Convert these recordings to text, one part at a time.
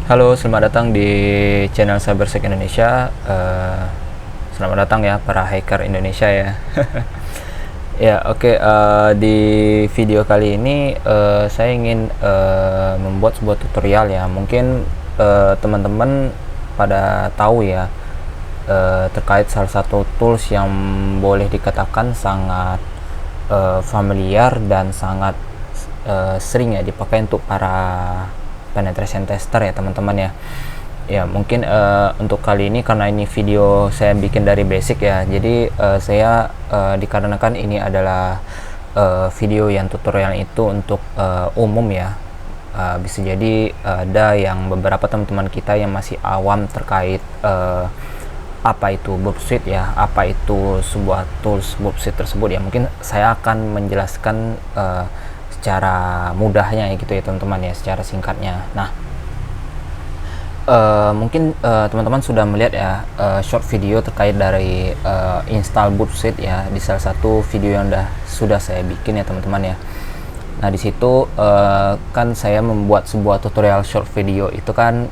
Halo, selamat datang di channel Cybersec Indonesia. Selamat datang ya para hacker Indonesia ya. Ya, oke. Di video kali ini saya ingin membuat sebuah tutorial ya. Mungkin teman-teman pada tahu ya terkait salah satu tools yang boleh dikatakan sangat familiar dan sangat sering ya dipakai untuk para penetration tester ya teman-teman ya. Ya mungkin untuk kali ini karena ini video saya bikin dari basic ya, jadi saya dikarenakan ini adalah video yang tutorial itu untuk umum ya. Bisa jadi ada yang beberapa teman-teman kita yang masih awam terkait apa itu Burp Suite ya, apa itu sebuah tools Burp Suite tersebut ya. Mungkin saya akan menjelaskan secara mudahnya ya gitu ya teman-teman ya, secara singkatnya. Nah, mungkin teman-teman sudah melihat ya short video terkait dari install Burp Suite ya di salah satu video yang sudah saya bikin ya teman-teman ya. Nah di situ kan saya membuat sebuah tutorial short video itu kan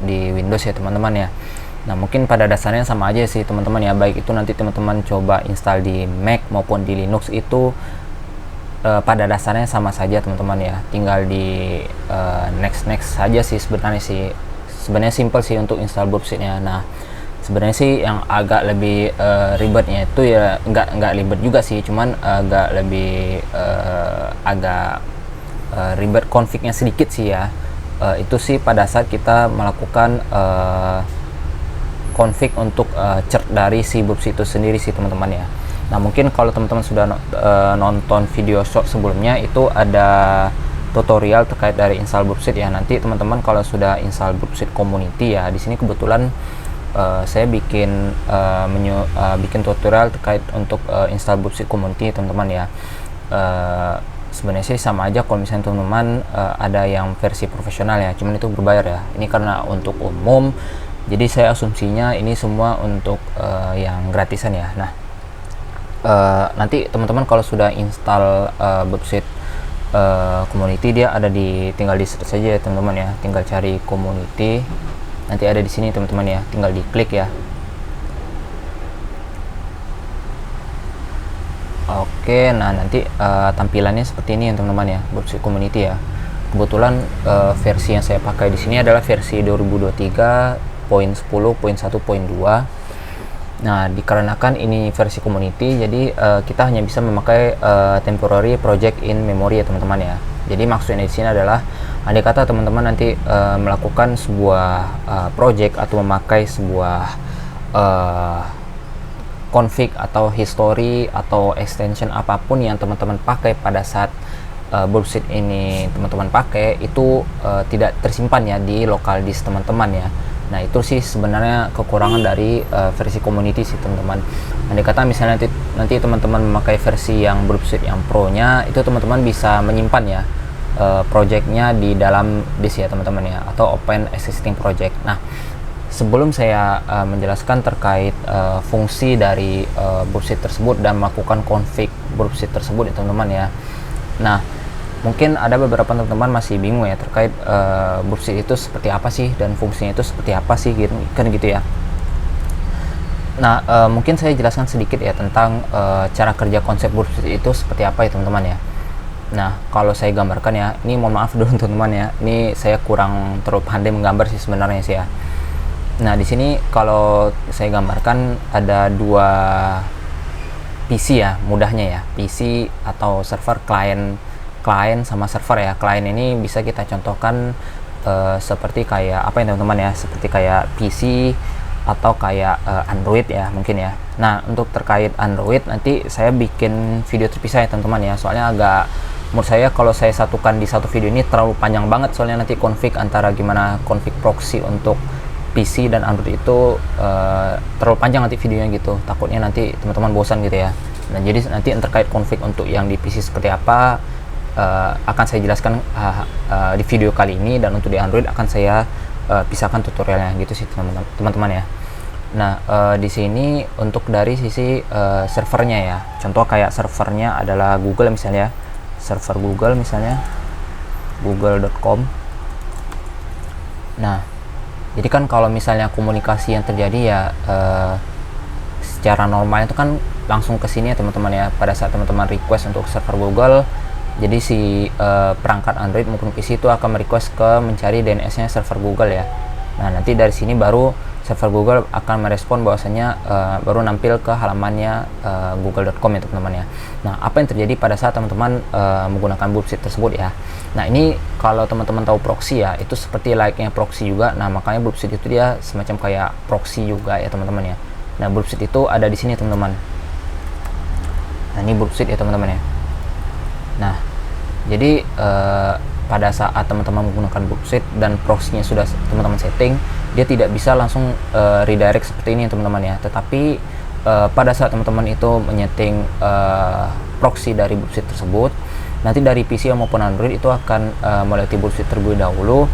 di Windows ya teman-teman ya. Nah mungkin pada dasarnya sama aja sih teman-teman ya, baik itu nanti teman-teman coba install di Mac maupun di Linux itu pada dasarnya sama saja teman-teman ya, tinggal di next saja sih sebenarnya simple sih untuk install Burp Suite-nya. Nah sebenarnya sih yang agak lebih ribetnya itu ya nggak ribet juga sih, cuman agak ribet config-nya sedikit sih ya. Itu sih pada saat kita melakukan config untuk chart dari si Burp Suite itu sendiri sih teman-teman ya. Nah mungkin kalau teman-teman sudah nonton video short sebelumnya itu ada tutorial terkait dari install Burp Suite ya. Nanti teman-teman kalau sudah install Burp Suite Community ya, di sini kebetulan saya bikin bikin tutorial terkait untuk install Burp Suite Community teman-teman ya. Sebenarnya sih sama aja kalau misalnya teman-teman ada yang versi profesional ya, cuman itu berbayar ya. Ini karena untuk umum, jadi saya asumsinya ini semua untuk yang gratisan ya. Nah nanti teman-teman kalau sudah install Burp Suite Community, dia ada tinggal di search saja ya teman-teman ya, tinggal cari Community, nanti ada di sini teman-teman ya, tinggal diklik ya. Oke, nah nanti tampilannya seperti ini ya teman-teman ya, Burp Suite Community ya. Kebetulan versi yang saya pakai di sini adalah versi 2023.10.1.2. Nah, dikarenakan ini versi community, jadi kita hanya bisa memakai temporary project in memory ya teman-teman ya. Jadi maksudnya di sini adalah andai kata teman-teman nanti melakukan sebuah project atau memakai sebuah config atau history atau extension apapun yang teman-teman pakai pada saat Burp Suite ini teman-teman pakai itu tidak tersimpan ya di local disk teman-teman ya. Nah itu sih sebenarnya kekurangan dari versi community sih teman-teman. Andai kata misalnya nanti teman-teman memakai versi yang Burp Suite yang pro nya, itu teman-teman bisa menyimpan ya projectnya di dalam disk ya teman-teman ya, atau open existing project. Nah sebelum saya menjelaskan terkait fungsi dari Burp Suite tersebut dan melakukan config Burp Suite tersebut ya teman-teman ya. Nah mungkin ada beberapa teman-teman masih bingung ya terkait Burp Suite itu seperti apa sih dan fungsinya itu seperti apa sih gitu, kan gitu ya. Nah mungkin saya jelaskan sedikit ya tentang cara kerja konsep Burp Suite itu seperti apa ya teman-teman ya. Nah kalau saya gambarkan ya, ini mohon maaf dulu teman-teman ya, ini saya kurang terlalu pandai menggambar sih sebenarnya sih ya. Nah di sini kalau saya gambarkan ada dua PC ya, mudahnya ya, PC atau server, client sama server ya. Client ini bisa kita contohkan seperti kayak apa ya teman-teman ya, seperti kayak PC atau kayak Android ya mungkin ya. Nah untuk terkait Android nanti saya bikin video terpisah ya teman-teman ya, soalnya agak menurut saya kalau saya satukan di satu video ini terlalu panjang banget, soalnya nanti config antara gimana config proxy untuk PC dan Android itu terlalu panjang nanti videonya gitu, takutnya nanti teman-teman bosan gitu ya. Nah jadi nanti terkait config untuk yang di PC seperti apa akan saya jelaskan di video kali ini, dan untuk di Android akan saya pisahkan tutorialnya gitu sih teman-teman ya. Nah di sini untuk dari sisi servernya ya, contoh kayak servernya adalah Google misalnya, server Google misalnya google.com. Nah, jadi kan kalau misalnya komunikasi yang terjadi ya secara normal itu kan langsung ke sini ya teman-teman ya. Pada saat teman-teman request untuk server Google, jadi si perangkat Android maupun PC itu akan merequest ke mencari DNS-nya server Google ya. Nah, nanti dari sini baru server Google akan merespon bahwasanya baru nampil ke halamannya google.com ya teman-teman ya. Nah, apa yang terjadi pada saat teman-teman menggunakan Burpsuite tersebut ya. Nah, ini kalau teman-teman tahu proxy ya, itu seperti like-nya proxy juga. Nah, makanya Burpsuite itu dia semacam kayak proxy juga ya teman-teman ya. Nah, Burpsuite itu ada di sini teman-teman. Nah, ini Burpsuite ya teman-teman ya. Nah, jadi pada saat teman-teman menggunakan Burpsuite dan proxy-nya sudah teman-teman setting, dia tidak bisa langsung redirect seperti ini teman-teman ya. Tetapi pada saat teman-teman itu menyeting proxy dari Burpsuite tersebut, nanti dari PC maupun Android itu akan melewati Burpsuite terlebih dahulu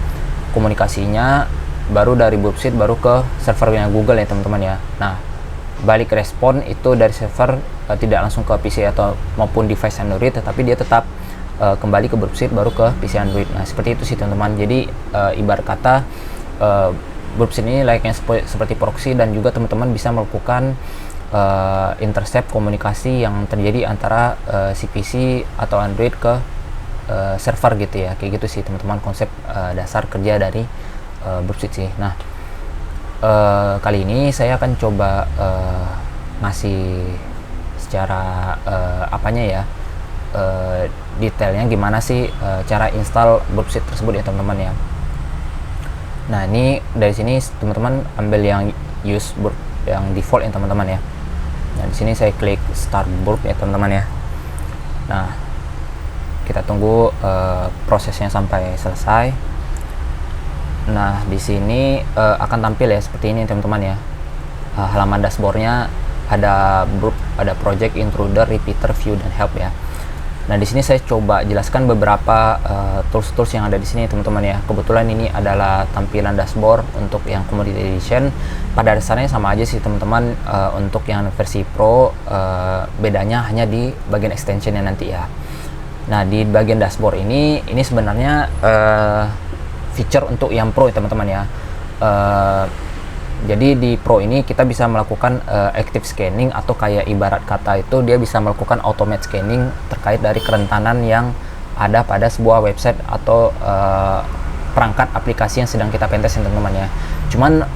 komunikasinya, baru dari Burpsuite baru ke servernya Google ya teman-teman ya. Nah, balik respon itu dari server tidak langsung ke PC atau maupun device Android, tetapi dia tetap kembali ke Burpsuite baru ke PC Android. Nah, seperti itu sih teman-teman. Jadi ibarat kata Burpsuite ini layaknya seperti proxy, dan juga teman-teman bisa melakukan intercept komunikasi yang terjadi antara si PC atau Android ke server gitu ya. Kayak gitu sih teman-teman konsep dasar kerja dari Burpsuite sih. Nah, kali ini saya akan coba ngasih secara apanya ya, detailnya gimana sih cara install Burpsuite tersebut ya teman-teman ya. Nah, ini dari sini teman-teman ambil yang use Burp yang default ya teman-teman ya. Nah, di sini saya klik start Burp ya teman-teman ya. Nah, kita tunggu prosesnya sampai selesai. Nah, di sini akan tampil ya seperti ini teman-teman ya. Halaman dashboardnya ada Burp, ada project, intruder, repeater, view, dan help ya. Nah, di sini saya coba jelaskan beberapa tools-tools yang ada di sini teman-teman ya. Kebetulan ini adalah tampilan dashboard untuk yang Commodity Edition. Pada dasarnya sama aja sih teman-teman. Untuk yang versi Pro bedanya hanya di bagian extensionnya nanti ya. Nah, di bagian dashboard ini sebenarnya feature untuk yang Pro ya teman-teman ya. Jadi di Pro ini kita bisa melakukan active scanning, atau kayak ibarat kata itu dia bisa melakukan automate scanning terkait dari kerentanan yang ada pada sebuah website atau perangkat aplikasi yang sedang kita pentest teman-teman ya. Cuman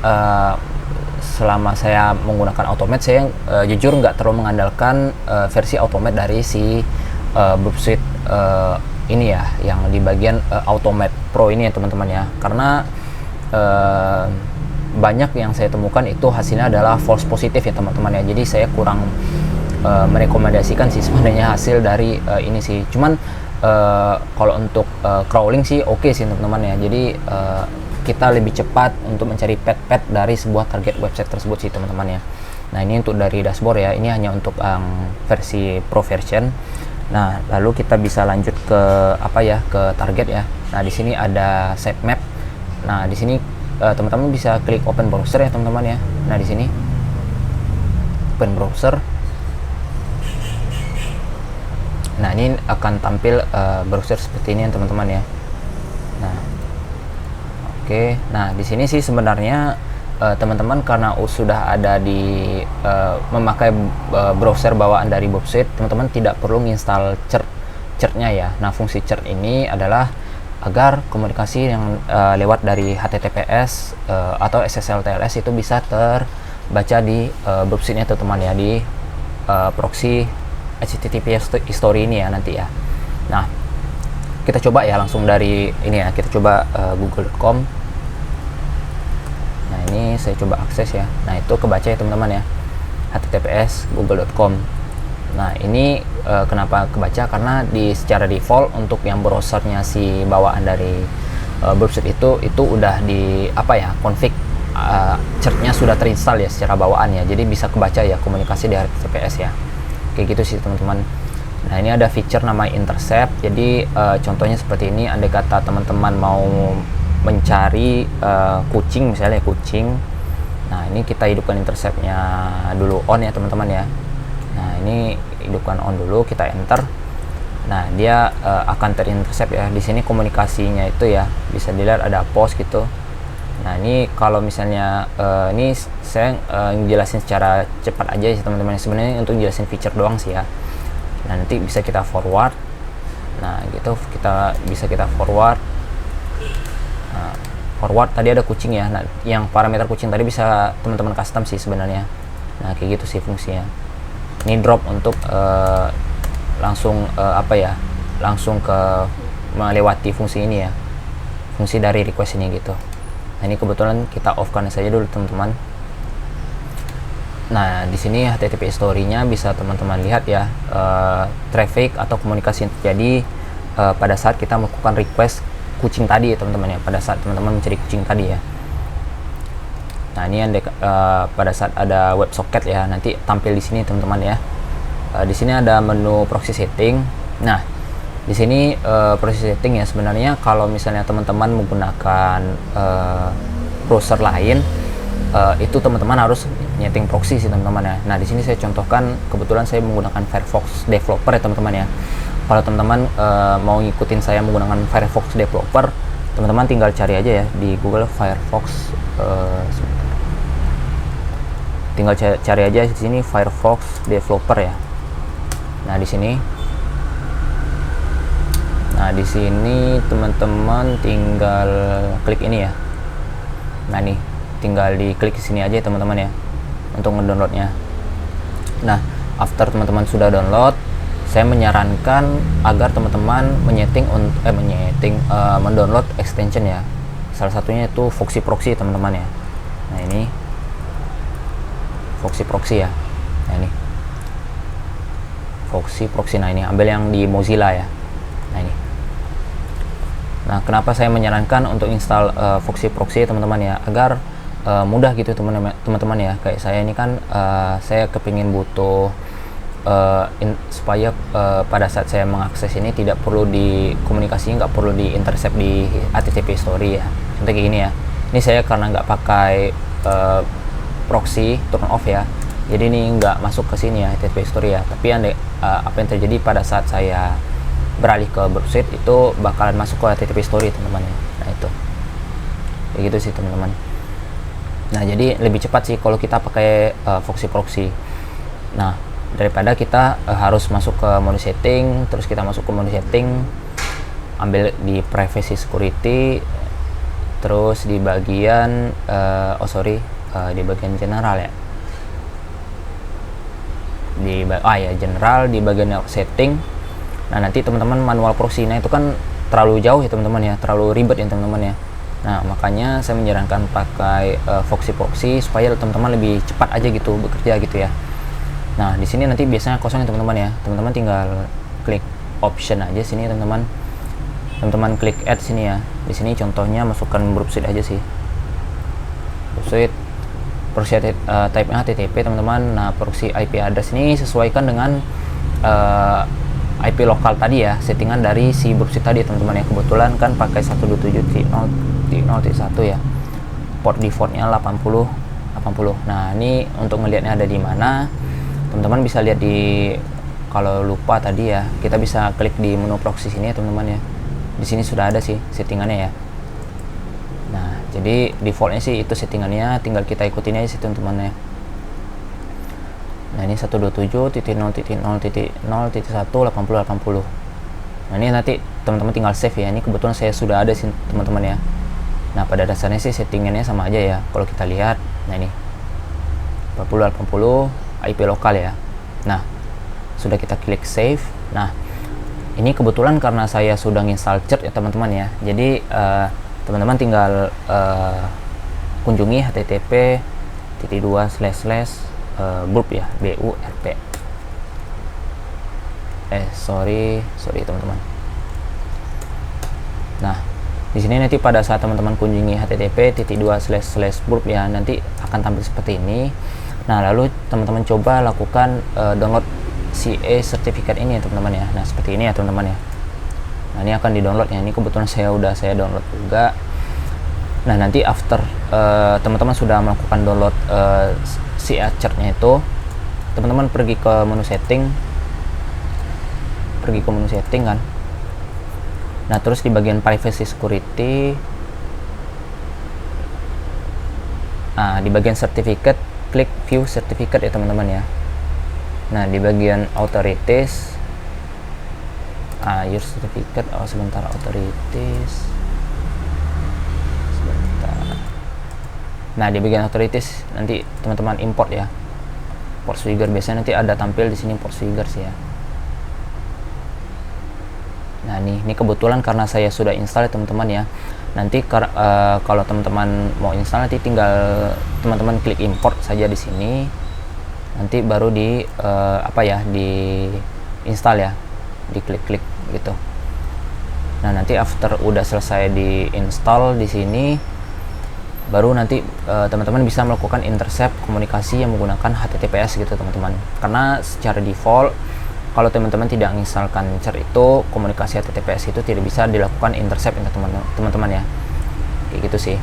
selama saya menggunakan automate, saya jujur nggak terlalu mengandalkan versi automate dari si Burpsuite ini ya, yang di bagian automate Pro ini ya teman-teman ya. Karena banyak yang saya temukan itu hasilnya adalah false positif ya teman-teman ya. Jadi saya kurang merekomendasikan sih sebenarnya hasil dari ini sih. Cuman kalau untuk crawling sih oke sih teman-teman ya. Jadi kita lebih cepat untuk mencari path dari sebuah target website tersebut sih teman-teman ya. Nah, ini untuk dari dashboard ya. Ini hanya untuk versi Pro version. Nah, lalu kita bisa lanjut ke apa ya, ke target ya. Nah, di sini ada sitemap. Nah, di sini teman-teman bisa klik open browser ya teman-teman ya. Nah, di sini open browser. Nah, ini akan tampil browser seperti ini ya teman-teman ya. Nah, oke. Nah, di sini sih sebenarnya teman-teman karena sudah ada di memakai browser bawaan dari Burpsuite, teman-teman tidak perlu menginstal chart-nya ya. Nah, fungsi chart ini adalah agar komunikasi yang lewat dari HTTPS atau SSL TLS itu bisa terbaca di Burpsuite-nya teman-teman ya, di proxy HTTP history ini ya nanti ya. Nah, kita coba ya langsung dari ini ya, kita coba google.com. Nah, ini saya coba akses ya. Nah, itu kebaca ya teman-teman ya, https google.com. Nah, ini kenapa kebaca, karena secara default untuk yang browsernya si bawaan dari Burpsuite itu udah di apa ya, config chart-nya sudah terinstall ya secara bawaan ya. Jadi bisa kebaca ya komunikasi di HTTPS ya. Kayak gitu sih teman-teman. Nah, ini ada feature namanya intercept. Jadi contohnya seperti ini, andai kata teman-teman mau mencari kucing misalnya, kucing. Nah, ini kita hidupkan interceptnya dulu on ya teman-teman ya. Nah, ini hidupkan on dulu, kita enter. Nah, dia akan terintercept ya. Di sini komunikasinya itu ya bisa dilihat ada post gitu. Nah ini kalau misalnya ini saya jelasin secara cepat aja sih teman-teman, sebenarnya untuk jelasin feature doang sih ya. Nah nanti bisa kita forward, nah gitu kita forward. Nah, forward tadi ada kucing ya, nah yang parameter kucing tadi bisa teman-teman custom sih sebenarnya. Nah kayak gitu sih fungsinya. Ini drop untuk langsung langsung ke melewati fungsi ini ya, fungsi dari request ini gitu. Nah ini kebetulan kita off kan saja dulu teman-teman. Nah di sini HTTP story-nya bisa teman-teman lihat ya, traffic atau komunikasi yang terjadi pada saat kita melakukan request kucing tadi ya teman-teman ya, pada saat teman-teman mencari kucing tadi ya. Nah ini yang pada saat ada WebSocket ya, nanti tampil di sini teman-teman ya. Di sini ada menu proxy setting. Nah di sini proxy setting ya, sebenarnya kalau misalnya teman-teman menggunakan browser lain, itu teman-teman harus nyeting proxy sih teman-teman ya. Nah di sini saya contohkan, kebetulan saya menggunakan Firefox Developer ya teman-teman ya. Kalau teman-teman mau ngikutin saya menggunakan Firefox Developer, teman-teman tinggal cari aja ya di Google Firefox, tinggal cari aja di sini Firefox Developer ya. Nah di sini, teman-teman tinggal klik ini ya. Nah nih tinggal diklik di sini aja teman-teman ya untuk ngedownloadnya. Nah after teman-teman sudah download, saya menyarankan agar teman-teman mendownload extension ya. Salah satunya itu Foxy Proxy teman-teman ya. Nah ini Foxy Proxy ya. Nah ini Foxy Proxy. Nah ini ambil yang di Mozilla ya. Nah ini. Nah kenapa saya menyarankan untuk install Foxy Proxy teman-teman ya, agar mudah gitu teman-teman ya. Kayak saya ini kan saya kepingin butuh supaya pada saat saya mengakses ini tidak perlu dikomunikasinya, nggak perlu di intercept di HTTP story ya, contoh kayak gini ya. Ini saya karena nggak pakai proxy turn off ya, jadi ini nggak masuk ke sini ya HTTP story ya. Tapi apa yang terjadi pada saat saya beralih ke browser itu bakalan masuk ke HTTP story teman-teman ya. Nah itu kayak gitu sih teman-teman. Nah jadi lebih cepat sih kalau kita pakai Foxy Proxy. Nah daripada kita harus masuk ke mode setting, terus kita masuk ke mode setting, ambil di privacy security, terus di bagian di bagian general ya, general, di bagian setting. Nah nanti teman-teman manual proxy, nah itu kan terlalu jauh ya teman-teman ya, terlalu ribet ya teman-teman ya. Nah makanya saya menyarankan pakai Foxy Proxy supaya teman-teman lebih cepat aja gitu bekerja gitu ya. Nah di sini nanti biasanya kosong ya teman-teman ya. Teman-teman tinggal klik option aja sini teman-teman. Teman-teman klik add sini ya. Di sini contohnya masukkan browser aja sih. Browser proxy type-nya HTTP teman-teman. Nah proxy IP address ini sesuaikan dengan IP lokal tadi ya, settingan dari si browser tadi teman-teman ya. Kebetulan kan pakai 127.0.1 ya. Port defaultnya 80. Nah ini untuk ngelihatnya ada di mana, teman-teman bisa lihat di, kalau lupa tadi ya, kita bisa klik di menu proxy sini ya teman-teman ya. Di sini sudah ada sih settingannya ya. Nah jadi defaultnya sih itu settingannya, tinggal kita ikutin aja sih teman-teman ya. Nah ini 127.0.0.1 80. Nah ini nanti teman-teman tinggal save ya. Ini kebetulan saya sudah ada sih teman-teman ya. Nah pada dasarnya sih settingannya sama aja ya. Kalau kita lihat, nah ini 80 IP lokal ya. Nah sudah kita klik save. Nah ini kebetulan karena saya sudah install Chert ya teman-teman ya. Jadi teman-teman tinggal kunjungi http://group ya, BURP. Sorry teman-teman. Nah di sini nanti pada saat teman-teman kunjungi http://group ya, nanti akan tampil seperti ini. Nah lalu teman-teman coba lakukan download CA certificate ini ya teman-teman ya. Nah seperti ini ya teman-teman ya. Nah ini akan di download ya. Ini kebetulan saya download juga. Nah nanti after teman-teman sudah melakukan download CA chart-nya itu, teman-teman pergi ke menu setting, kan. Nah terus di bagian privacy security, Nah, di bagian certificate, klik view certificate ya teman-teman ya. Nah, di bagian authorities, your certificate, sebentar, authorities, sebentar. Nah, di bagian authorities nanti teman-teman import ya, import Swigger. Biasanya nanti ada tampil di sini import Swigger sih ya. Nah, ini kebetulan karena saya sudah install ya teman-teman ya. Nanti kalau teman-teman mau install, nanti tinggal teman-teman klik import saja di sini. Nanti baru di di install ya, diklik-klik gitu. Nah, nanti after udah selesai di install di sini, baru nanti teman-teman bisa melakukan intercept komunikasi yang menggunakan HTTPS gitu teman-teman. Karena secara default kalau teman-teman tidak menginstalkan Cer itu, komunikasi HTTPS itu tidak bisa dilakukan intercept ya teman-teman ya, kayak gitu sih.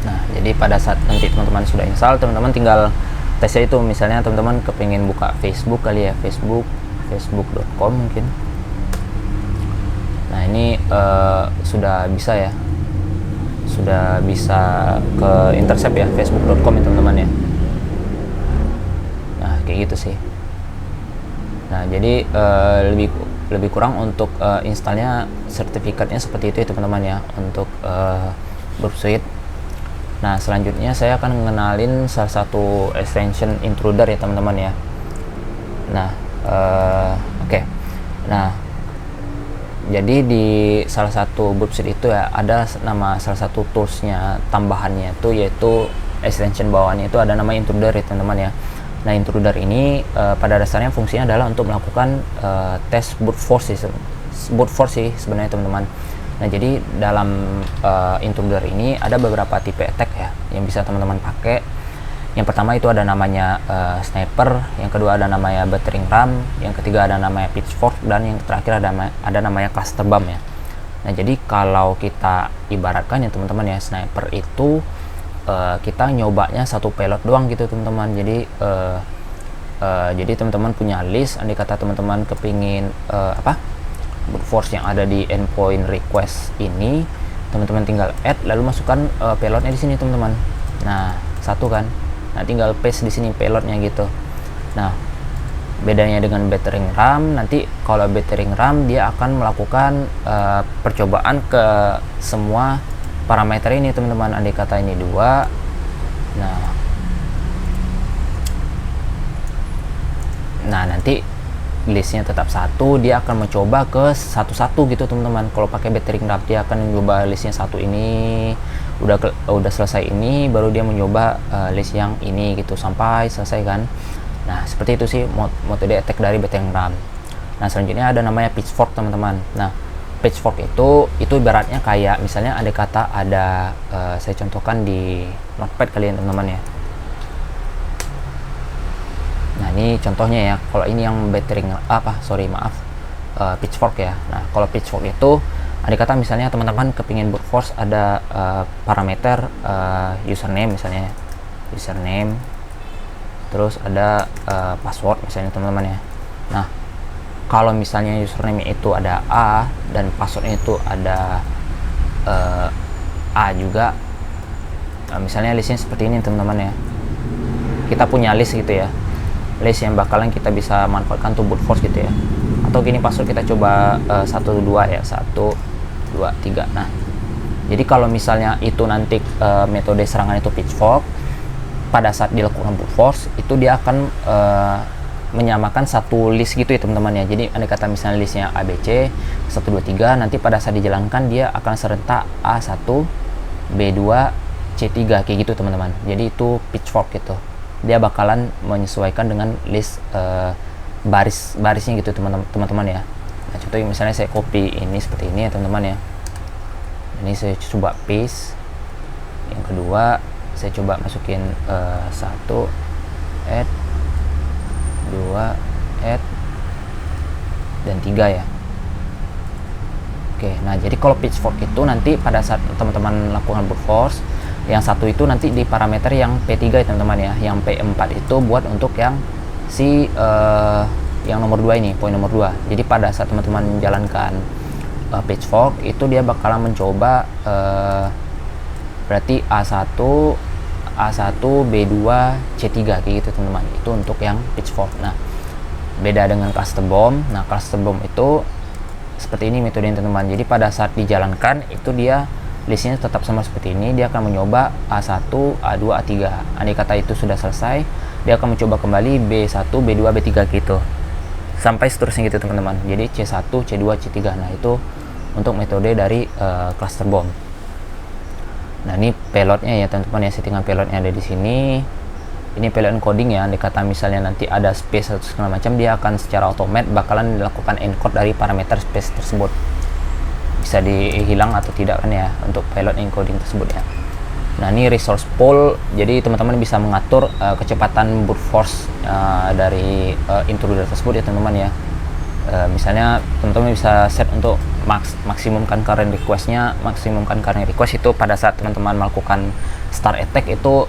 Nah, jadi pada saat nanti teman-teman sudah install, teman-teman tinggal tesnya itu, misalnya teman-teman kepingin buka Facebook kali ya, facebook.com mungkin. Nah, ini sudah bisa ya, sudah bisa ke intercept ya, facebook.com ya teman-teman ya. Nah, kayak gitu sih. Nah, jadi lebih kurang untuk installnya sertifikatnya seperti itu ya teman-teman ya, untuk Burp Suite. Nah, selanjutnya saya akan mengenalin salah satu extension intruder ya teman-teman ya. Nah, oke. Nah, jadi di salah satu Burp Suite itu ya ada salah satu toolsnya tambahannya itu, yaitu extension bawahannya itu ada nama intruder ya teman-teman ya. Nah, intruder ini pada dasarnya fungsinya adalah untuk melakukan tes brute force sih sebenarnya teman-teman. Nah, jadi dalam intruder ini ada beberapa tipe attack ya yang bisa teman-teman pakai. Yang pertama itu ada namanya sniper, yang kedua ada namanya battering ram, yang ketiga ada namanya pitchfork, dan yang terakhir ada namanya cluster bomb ya. Nah, jadi kalau kita ibaratkan ya teman-teman ya, sniper itu kita nyobanya satu payload doang gitu teman-teman. Jadi teman-teman punya list, andai kata teman-teman kepingin brute force yang ada di endpoint request ini, teman-teman tinggal add lalu masukkan payloadnya di sini teman-teman. Nah, satu kan, nah tinggal paste di sini payloadnya gitu. Nah, bedanya dengan battering ram, nanti kalau battering ram dia akan melakukan percobaan ke semua parameter ini teman-teman. Andai kata ini 2, nah nanti listnya tetap 1, dia akan mencoba ke satu-satu gitu teman-teman. Kalau pakai battering ram dia akan mencoba listnya 1 ini, udah selesai ini baru dia mencoba list yang ini gitu sampai selesai kan. Nah, seperti itu sih metode attack dari battering ram. Nah, selanjutnya ada namanya pitchfork teman-teman. Nah, pitchfork itu ibaratnya kayak misalnya ada kata saya contohkan di notepad kalian teman-teman ya. Nah, ini contohnya ya. Kalau ini yang pitchfork ya. Nah, kalau pitchfork itu ada kata misalnya teman-teman kepingin brute force ada parameter username misalnya, username, terus ada password misalnya teman-teman ya. Nah, kalau misalnya username itu ada A dan passwordnya itu ada A juga, misalnya listnya seperti ini teman-teman ya. Kita punya list gitu ya, list yang bakalan kita bisa manfaatkan untuk brute force gitu ya. Atau gini, password kita coba 1, 2 ya, 1, 2, 3. Nah, jadi kalau misalnya itu nanti metode serangan itu pitchfork, pada saat dilakukan brute force itu dia akan menyamakan satu list gitu ya teman-teman ya. Jadi andai kata misalnya listnya ABC 1, 2, 3, nanti pada saat dijalankan dia akan serentak A1, B2, C3 kayak gitu teman-teman. Jadi itu pitchfork gitu, dia bakalan menyesuaikan dengan list barisnya gitu teman-teman ya. Nah, contohnya misalnya saya copy ini seperti ini ya teman-teman ya. Ini saya coba paste. Yang kedua saya coba masukin 1 add, 2 add, dan 3 ya. Oke, nah jadi kalau pitchfork itu nanti pada saat teman-teman lakukan brute force, yang satu itu nanti di parameter yang P3 ya teman-teman ya. Yang P4 itu buat untuk yang yang nomor 2 ini, poin nomor 2. Jadi pada saat teman-teman menjalankan pitchfork itu dia bakalan mencoba berarti A1, A1, B2, C3 kayak gitu teman-teman. Itu untuk yang pitchfork. Nah, beda dengan cluster bomb. Nah, cluster bomb itu seperti ini metodenya teman-teman. Jadi pada saat dijalankan itu dia listnya tetap sama seperti ini. Dia akan mencoba A1, A2, A3. Andai kata itu sudah selesai, dia akan mencoba kembali B1, B2, B3 gitu. Sampai seterusnya gitu teman-teman. Jadi C1, C2, C3. Nah, itu untuk metode dari cluster bomb. Nah, ini payloadnya ya teman-teman ya, settingan payloadnya ada di sini. Ini payload encoding ya, andai kata misalnya nanti ada space atau segala macam, dia akan secara otomatis bakalan dilakukan encode dari parameter space tersebut. Bisa dihilang atau tidak kan ya untuk payload encoding tersebut ya. Nah, ini resource pool, jadi teman-teman bisa mengatur kecepatan brute force dari intruder tersebut ya teman-teman ya. Misalnya teman-teman bisa set untuk maksimumkan current requestnya. Maksimumkan current request itu pada saat teman-teman melakukan start attack itu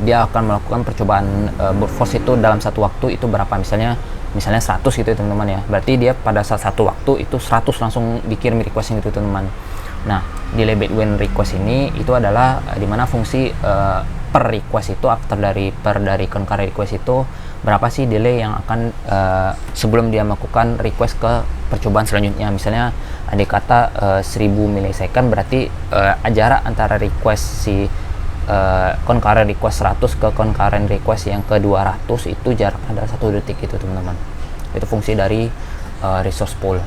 dia akan melakukan percobaan brute force itu dalam satu waktu itu berapa, misalnya 100 gitu ya teman-teman ya. Berarti dia pada saat satu waktu itu 100 langsung dikirim requestnya gitu teman-teman. Nah, delay between request ini itu adalah dimana fungsi per request itu dari concurrent request itu berapa sih delay yang akan sebelum dia melakukan request ke percobaan selanjutnya. Misalnya andai kata 1000 milisecond, berarti jarak antara request si concurrent request 100 ke concurrent request yang ke 200 itu jarak adalah 1 detik gitu teman-teman. Itu fungsi dari resource pool.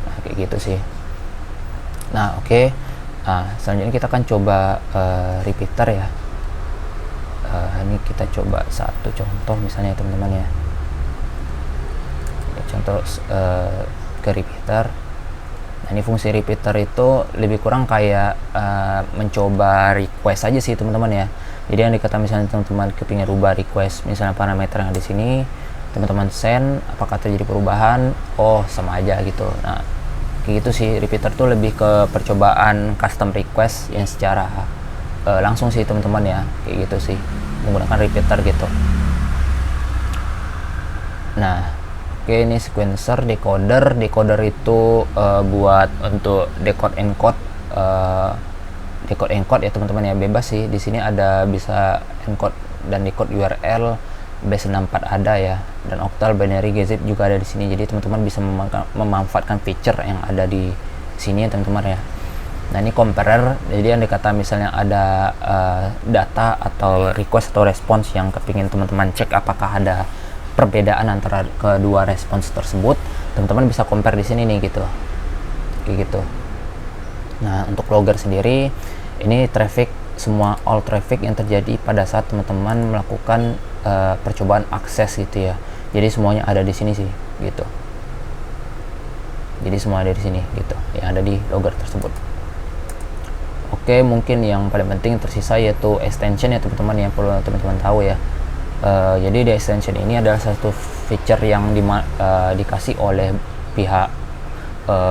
Nah, kayak gitu sih. Nah, oke. Nah, selanjutnya kita akan coba repeater ya. Ini kita coba satu contoh misalnya teman-teman ya. Contoh ke repeater. Nah, ini fungsi repeater itu lebih kurang kayak mencoba request aja sih teman-teman ya. Jadi yang dikata misalnya teman-teman kepingin rubah request misalnya parameter yang di sini, teman-teman send, apakah terjadi perubahan? Oh, sama aja gitu. Nah, kayak gitu sih. Repeater tuh lebih ke percobaan custom request yang secara langsung sih teman-teman ya, kayak gitu sih, menggunakan repeater gitu. Nah, oke, ini sequencer, decoder. Decoder itu buat untuk decode encode ya teman-teman ya, bebas sih. Di sini ada bisa encode dan decode URL, base64 ada ya, dan octal binary gzip juga ada di sini. Jadi teman-teman bisa memanfaatkan feature yang ada di sini ya teman-teman ya. Nah, ini comparer, jadi yang dikata misalnya ada data atau request atau response yang kepingin teman-teman cek apakah ada perbedaan antara kedua respons tersebut, teman-teman bisa compare di sini nih gitu, kayak gitu. Nah, untuk logger sendiri, ini traffic, semua all traffic yang terjadi pada saat teman-teman melakukan percobaan akses gitu ya. Jadi semuanya ada di sini sih gitu. Jadi semua ada di sini gitu, yang ada di logger tersebut. Oke, mungkin yang paling penting tersisa yaitu extension ya teman-teman, yang perlu teman-teman tahu ya. Jadi di extension ini adalah satu feature yang dikasih oleh pihak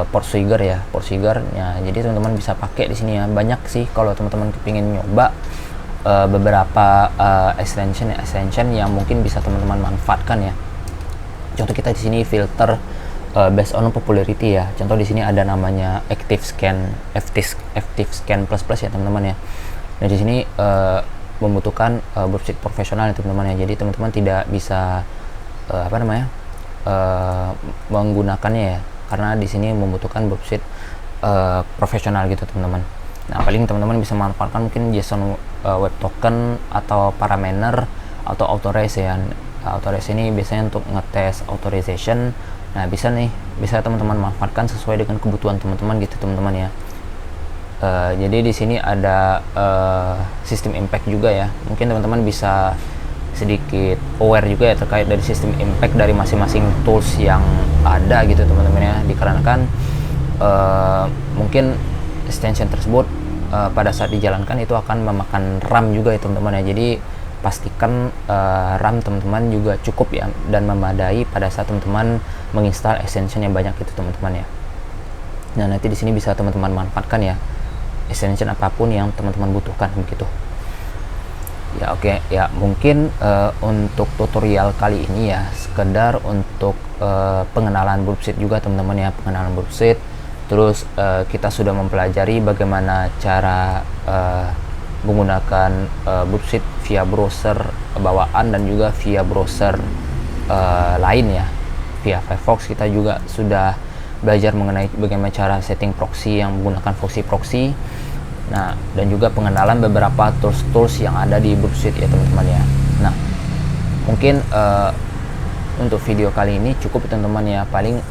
Portswigger ya, Portswigger-nya. Jadi teman-teman bisa pakai di sini ya. Banyak sih kalau teman-teman kepingin nyoba beberapa extension yang mungkin bisa teman-teman manfaatkan ya. Contoh kita di sini filter based on popularity ya. Contoh di sini ada namanya active scan plus plus ya teman-teman ya. Nah, di sini membutuhkan bersih profesional ya teman-teman ya. Jadi teman-teman tidak bisa menggunakannya ya, karena di sini membutuhkan bersih profesional gitu teman-teman. Nah, paling teman-teman bisa manfaatkan mungkin JSON web token atau parameter atau authorize ya. Authorize ini biasanya untuk ngetes authorization. Nah, bisa teman-teman manfaatkan sesuai dengan kebutuhan teman-teman gitu teman-teman ya. Jadi di sini ada sistem impact juga ya. Mungkin teman-teman bisa sedikit aware juga ya terkait dari sistem impact dari masing-masing tools yang ada gitu teman-teman ya. Dikarenakan mungkin extension tersebut pada saat dijalankan itu akan memakan RAM juga ya teman-teman ya. Jadi pastikan RAM teman-teman juga cukup ya dan memadai pada saat teman-teman menginstal extension yang banyak itu teman-teman ya. Nah, nanti di sini bisa teman-teman manfaatkan ya extension apapun yang teman-teman butuhkan begitu. Ya, oke ya, mungkin untuk tutorial kali ini ya sekedar untuk pengenalan Burpsuite juga teman-teman ya, pengenalan Burpsuite. Terus kita sudah mempelajari bagaimana cara menggunakan Burpsuite via browser bawaan dan juga via browser lain ya. Via Firefox kita juga sudah belajar mengenai bagaimana cara setting proxy yang menggunakan fungsi proxy. Nah, dan juga pengenalan beberapa tools yang ada di Burpsuite ya teman-teman ya. Nah, mungkin untuk video kali ini cukup teman-teman ya. Paling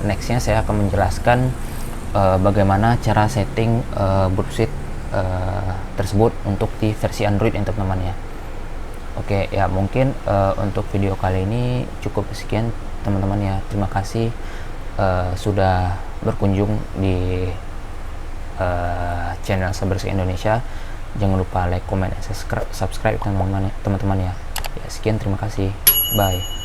nextnya saya akan menjelaskan bagaimana cara setting Burpsuite tersebut untuk di versi Android ya teman-teman ya. Oke ya, mungkin untuk video kali ini cukup sekian teman-teman ya. Terima kasih sudah berkunjung di channel Cybersec Indonesia. Jangan lupa like, comment, dan subscribe teman-teman ya. Ya, sekian, terima kasih, bye.